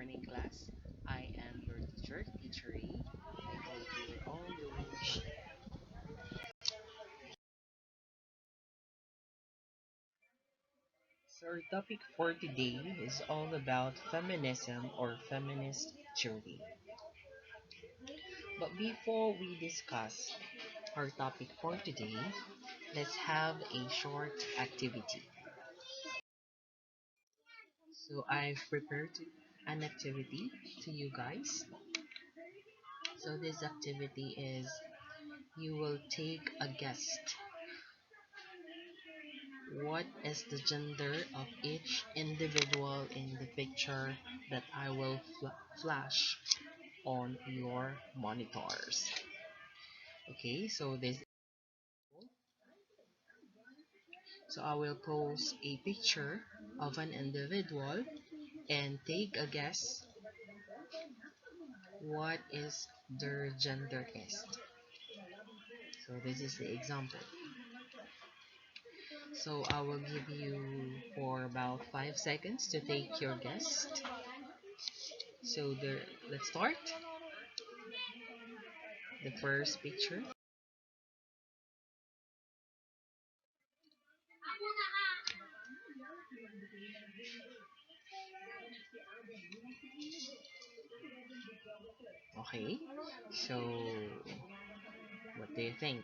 morning, class. I am your teacher, Teacher E. I hope you are all doing well. So, our topic for today is all about feminism or feminist theory. But before we discuss our topic for today, let's have a short activity. So, I've prepared an activity to you guys. So, this activity is you will take a guess. What is the gender of each individual in the picture that I will flash on your monitors? Okay, so I will post a picture of an individual and take a guess what is their gender is. So this is the example. So I will give you for about 5 seconds to take your guess. So let's start. The first picture. Okay, so what do you think?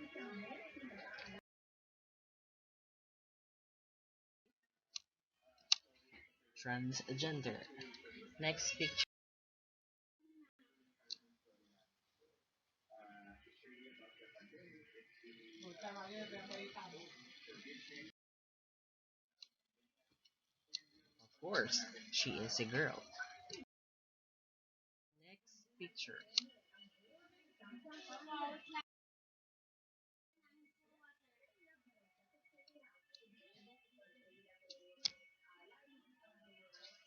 Transgender. Next picture. Of course, she is a girl. Next picture.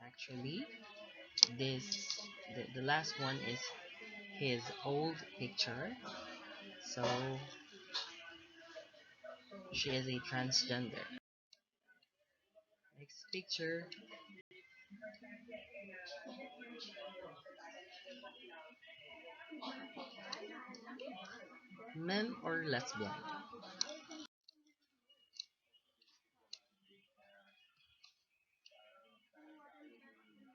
Actually, the last one is his old picture. So she is a transgender. Next picture. Men or lesbian?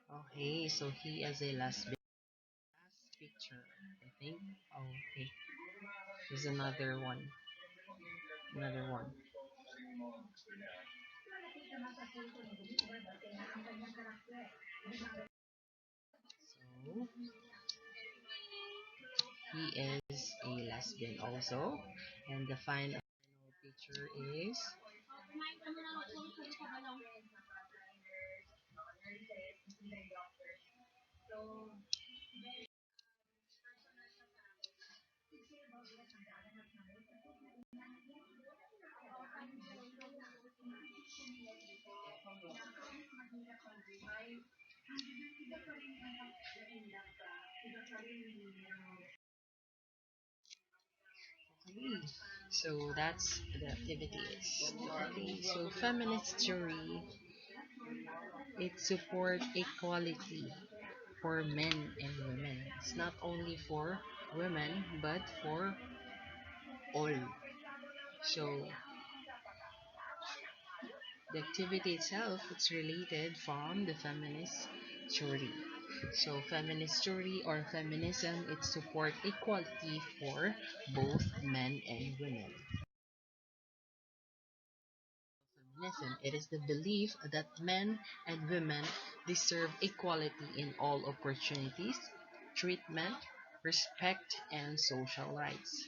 Okay, so he is a lesbian. Last picture, I think. Oh, okay. There's another one. Another one. So he is a lesbian also. And the final picture is okay. So that's the activities. Okay, so feminist theory it supports equality for men and women. It's not only for women but for all. So the activity itself it's related from the feminist theory. So feminist theory or feminism it support equality for both men and women. Feminism it is the belief that men and women deserve equality in all opportunities, treatment, respect, and social rights.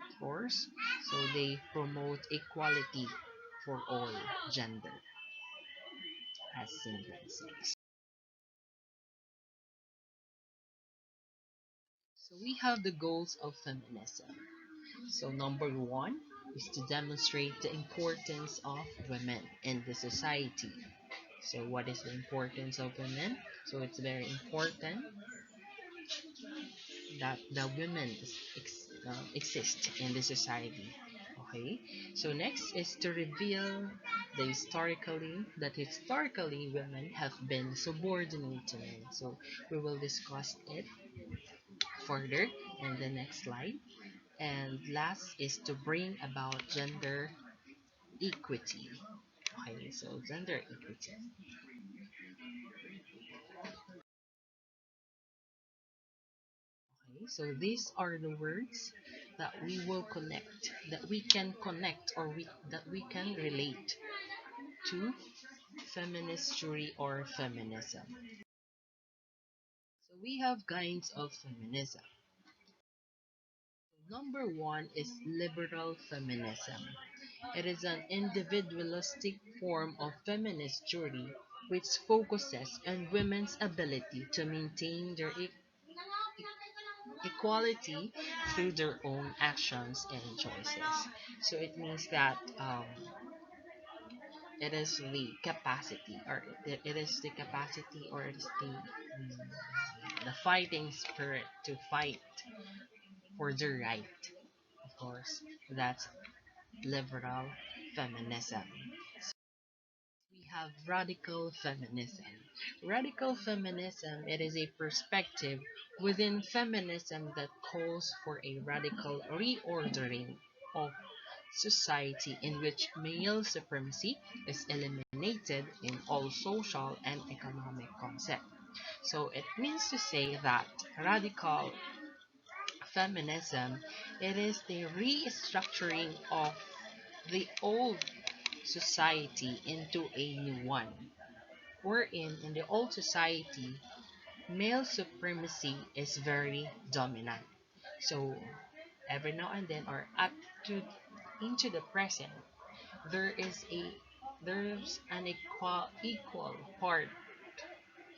Of course, so they promote equality for all gender, as Simon says. So we have the goals of feminism. So number one is to demonstrate the importance of women in the society. So what is the importance of women? So it's very important that the women exist in the society. Okay, so next is to reveal historically women have been subordinate to men. So we will discuss it further in the next slide. And last is to bring about gender equity. Okay, so gender equity. Okay, so these are the words that we will connect, that we can connect, or that we can relate to feminist theory or feminism. So we have kinds of feminism. Number one is liberal feminism. It is an individualistic form of feminist theory which focuses on women's ability to maintain their equality through their own actions and choices. So it means that it is the capacity, or it is the capacity, or it is the fighting spirit to fight for the right. Of course, that's liberal feminism. We have radical feminism. Radical feminism, it is a perspective within feminism that calls for a radical reordering of society in which male supremacy is eliminated in all social and economic concepts. So it means to say that radical feminism, it is the restructuring of the old society into a new one. Wherein in the old society, male supremacy is very dominant. So every now and then, or up to into the present, there is a there's an equal part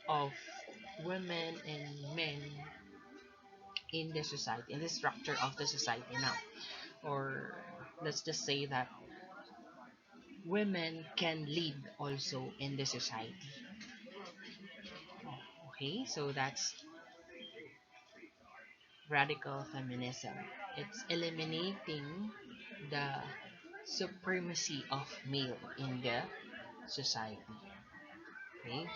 of women and men in the society, in the structure of the society now. Or let's just say that women can lead also in the society. Okay, so that's radical feminism. It's eliminating the supremacy of male in the society. Okay,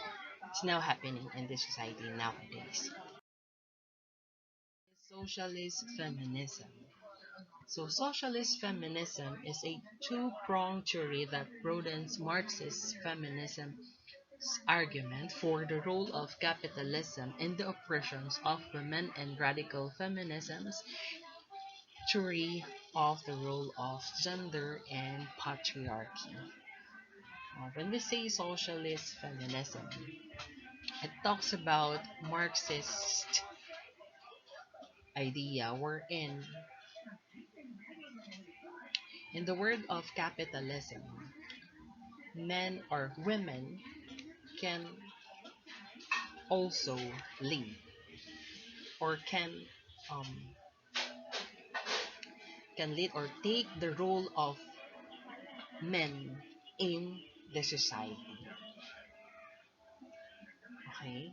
it's now happening in the society nowadays. Socialist feminism. So socialist feminism is a two-pronged theory that broadens Marxist feminism's argument for the role of capitalism in the oppressions of women and radical feminism's theory of the role of gender and patriarchy. When we say socialist feminism, it talks about Marxist idea wherein in the world of capitalism, men or women can also lead, or um, can lead or take the role of men in the society. Okay,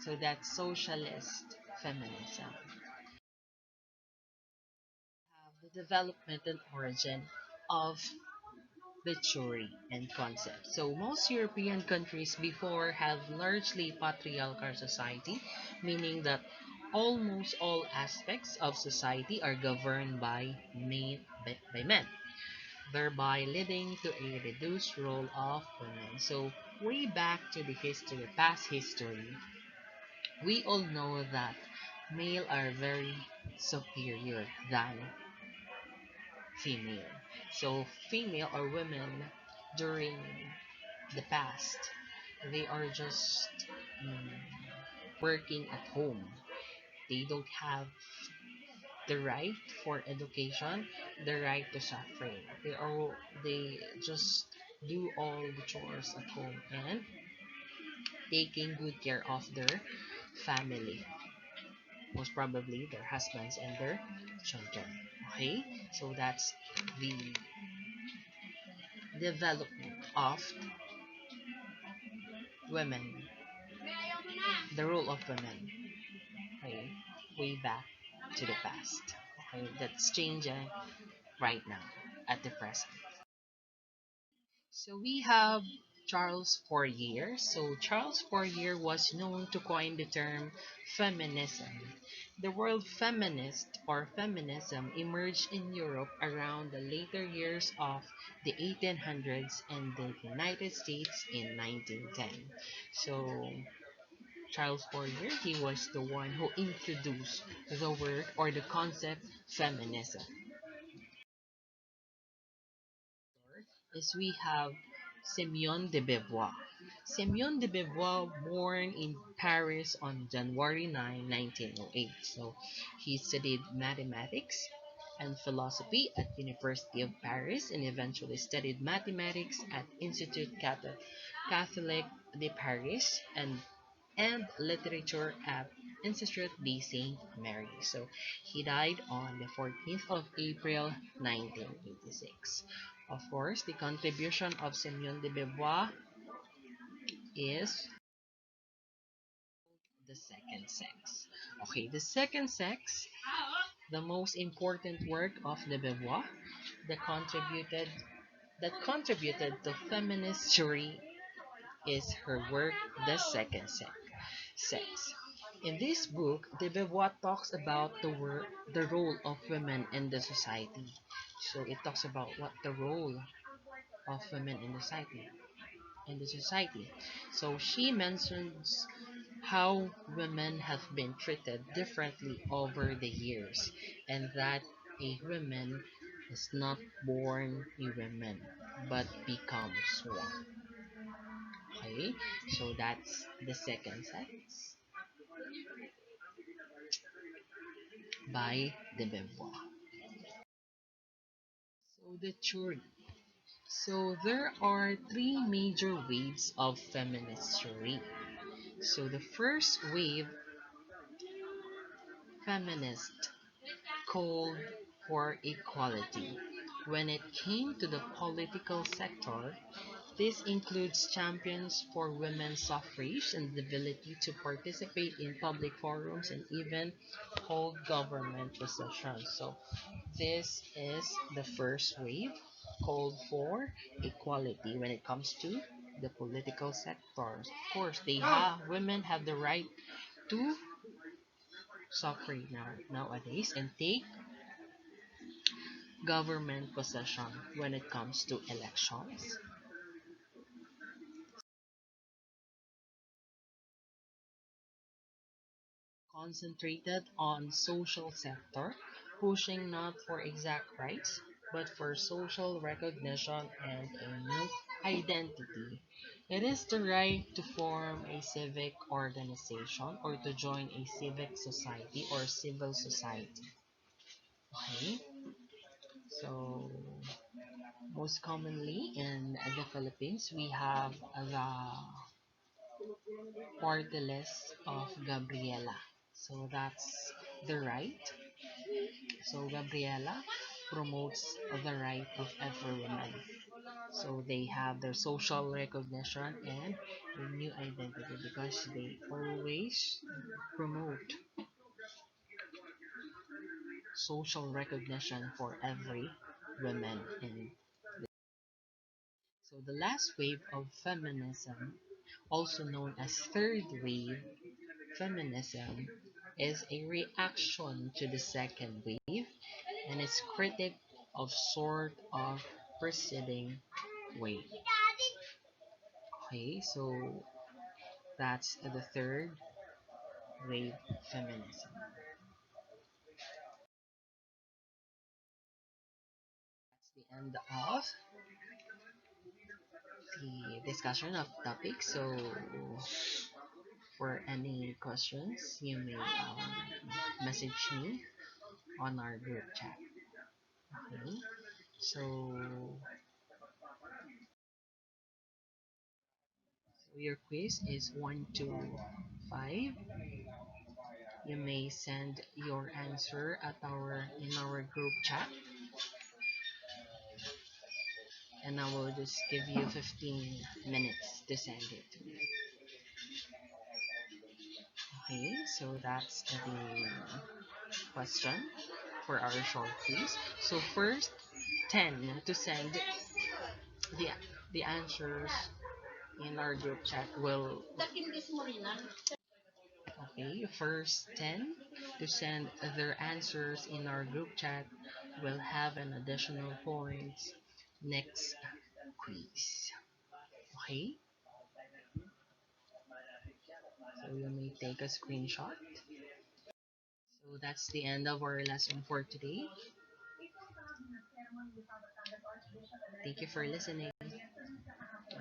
so that's socialist feminism. Have the development and origin of the theory and concept. So most European countries before have largely patriarchal society, meaning that almost all aspects of society are governed by men, thereby leading to a reduced role of women. So way back to the history, past history, we all know that male are very superior than female. So female or women during the past, they are just mm, working at home. They don't have the right for education, the right to suffering. They just do all the chores at home and taking good care of their family, most probably their husbands and their children. Okay, so that's the development of women, the role of women, okay, way back to the past. Okay, that's changing right now at the present. So we have Charles Fourier. So Charles Fourier was known to coin the term feminism. The word feminist or feminism emerged in Europe around the later years of the 1800s and the United States in 1910. So Charles Fourier, he was the one who introduced the word or the concept feminism. Is we have Simeon de Beauvoir. Simeon de Beauvoir, born in Paris on January 9, 1908. So he studied mathematics and philosophy at University of Paris and eventually studied mathematics at Institut Catholique de Paris and literature at Institut de Saint Mary. So he died on the 14th of April 1986. Of course, the contribution of Simeon de Beauvoir is the second sex. Okay, the second sex, the most important work of de Beauvoir that contributed to feminist theory is her work, The Second Sex. In this book, de Beauvoir talks about the role of women in the society. So it talks about what the role of women in the society. So she mentions how women have been treated differently over the years and that a woman is not born a woman but becomes one. Okay, so that's the second sex by de Beauvoir. So the theory. So there are three major waves of feminist theory. So the first wave, feminist, called for equality. When it came to the political sector, this includes champions for women's suffrage and the ability to participate in public forums and even hold government positions. So this is the first wave called for equality when it comes to the political sectors. Of course, women have the right to suffrage nowadays and take government possession when it comes to elections. Concentrated on social sector, pushing not for exact rights, but for social recognition and a new identity. It is the right to form a civic organization or to join a civic society or civil society. Okay, so most commonly in the Philippines, we have the party list of Gabriela. So that's the right. So Gabriela promotes the right of every woman. So they have their social recognition and a new identity because they always promote social recognition for every woman. And so the last wave of feminism, also known as third wave feminism, is a reaction to the second wave and is critic of sort of preceding wave. Okay, so that's the third wave feminism. That's the end of the discussion of the topic. So for any questions, you may message me on our group chat. Okay, so your quiz is 1 to 5. You may send your answer at our in our group chat, and I will just give you 15 minutes to send it. Okay, so that's the question for our short quiz. So first, 10 to send the the answers in our group chat will okay, first 10 to send their answers in our group chat will have an additional points next quiz. Okay, so you may take a screenshot. So that's the end of our lesson for today. Thank you for listening.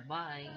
Bye.